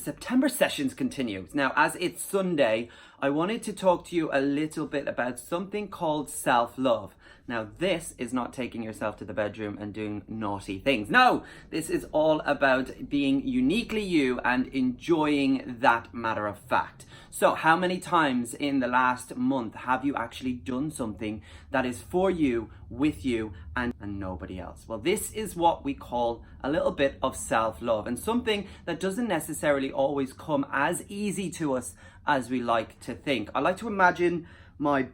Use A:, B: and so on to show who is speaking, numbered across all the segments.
A: September sessions continues. Now, as it's Sunday, I wanted to talk to you a little bit about something called self-love. Now, this is not taking yourself to the bedroom and doing naughty things. No, this is all about being uniquely you and enjoying that matter of fact. So how many times in the last month have you actually done something that is for you, with you, and nobody else? Well, this is what we call a little bit of self-love, and something that doesn't necessarily always come as easy to us as we like to think. I like to imagine my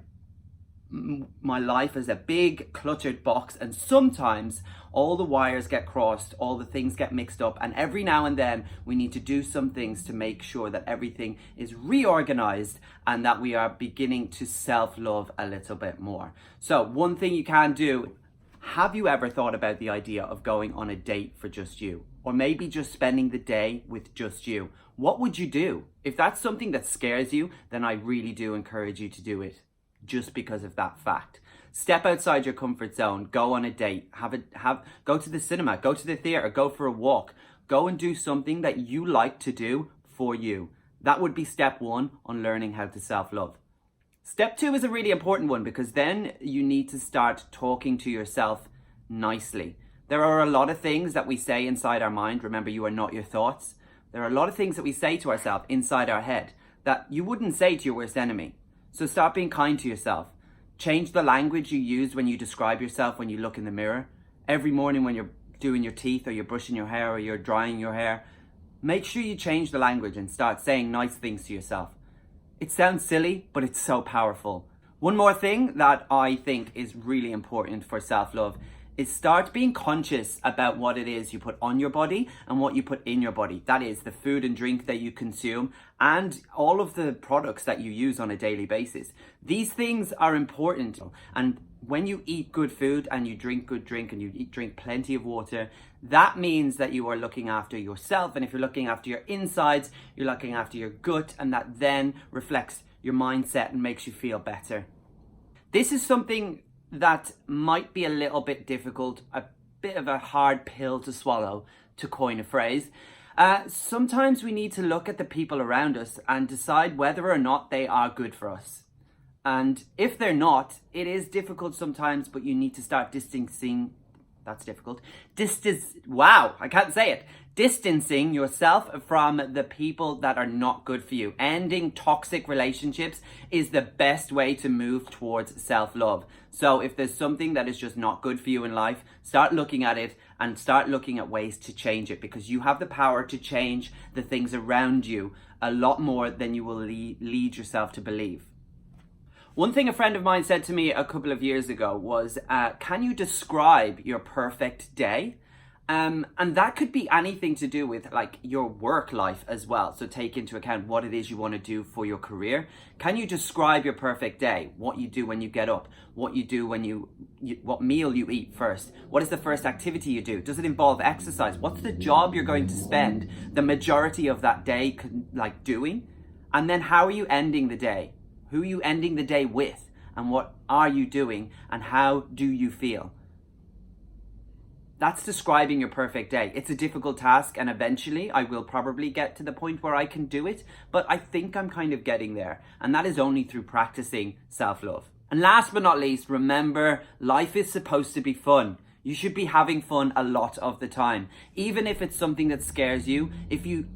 A: life as a big cluttered box, and sometimes all the wires get crossed, all the things get mixed up, and every now and then we need to do some things to make sure that everything is reorganized and that we are beginning to self-love a little bit more. So one thing you can do, have you ever thought about the idea of going on a date for just you? Or maybe just spending the day with just you? What would you do? If that's something that scares you, then I really do encourage you to do it, just because of that fact. Step outside your comfort zone, go on a date, go to the cinema, go to the theater, go for a walk, go and do something that you like to do for you. That would be step one on learning how to self-love. Step two is a really important one, because then you need to start talking to yourself nicely. There are a lot of things that we say inside our mind. Remember, you are not your thoughts. There are a lot of things that we say to ourselves inside our head that you wouldn't say to your worst enemy. So start being kind to yourself. Change the language you use when you describe yourself when you look in the mirror. Every morning when you're doing your teeth, or you're brushing your hair, or you're drying your hair, make sure you change the language and start saying nice things to yourself. It sounds silly, but it's so powerful. One more thing that I think is really important for self-love is start being conscious about what it is you put on your body and what you put in your body. That is the food and drink that you consume and all of the products that you use on a daily basis. These things are important. And when you eat good food and you drink good drink and you drink plenty of water, that means that you are looking after yourself. And if you're looking after your insides, you're looking after your gut, and that then reflects your mindset and makes you feel better. This is something that might be a little bit difficult, a bit of a hard pill to swallow, to coin a phrase. Sometimes we need to look at the people around us and decide whether or not they are good for us. And if they're not, it is difficult sometimes, but you need to start distancing. That's difficult. Distancing yourself from the people that are not good for you. Ending toxic relationships is the best way to move towards self-love. So if there's something that is just not good for you in life, start looking at it and start looking at ways to change it, because you have the power to change the things around you a lot more than you will lead yourself to believe. One thing a friend of mine said to me a couple of years ago was, can you describe your perfect day? And that could be anything to do with like your work life as well. So take into account what it is you want to do for your career. Can you describe your perfect day? What you do when you get up? What you do when what meal you eat first? What is the first activity you do? Does it involve exercise? What's the job you're going to spend the majority of that day like doing? And then how are you ending the day? Who are you ending the day with? And what are you doing? And how do you feel? That's describing your perfect day. It's a difficult task, and eventually I will probably get to the point where I can do it, but I think I'm kind of getting there. And that is only through practicing self-love. And last but not least, remember, life is supposed to be fun. You should be having fun a lot of the time. Even if it's something that scares you, if you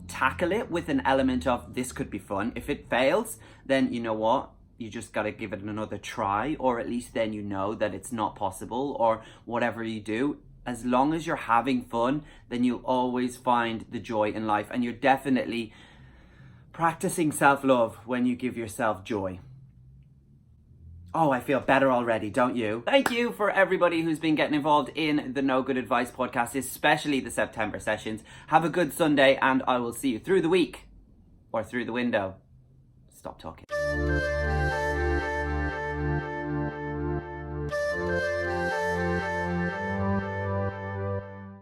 A: tackle it with an element of this could be fun. If it fails, then you know what? You just got to give it another try, or at least then you know that it's not possible, or whatever you do. As long as you're having fun, then you'll always find the joy in life, and you're definitely practicing self-love when you give yourself joy. Oh, I feel better already, don't you? Thank you for everybody who's been getting involved in the No Good Advice podcast, especially the September sessions. Have a good Sunday, and I will see you through the week, or through the window. Stop talking.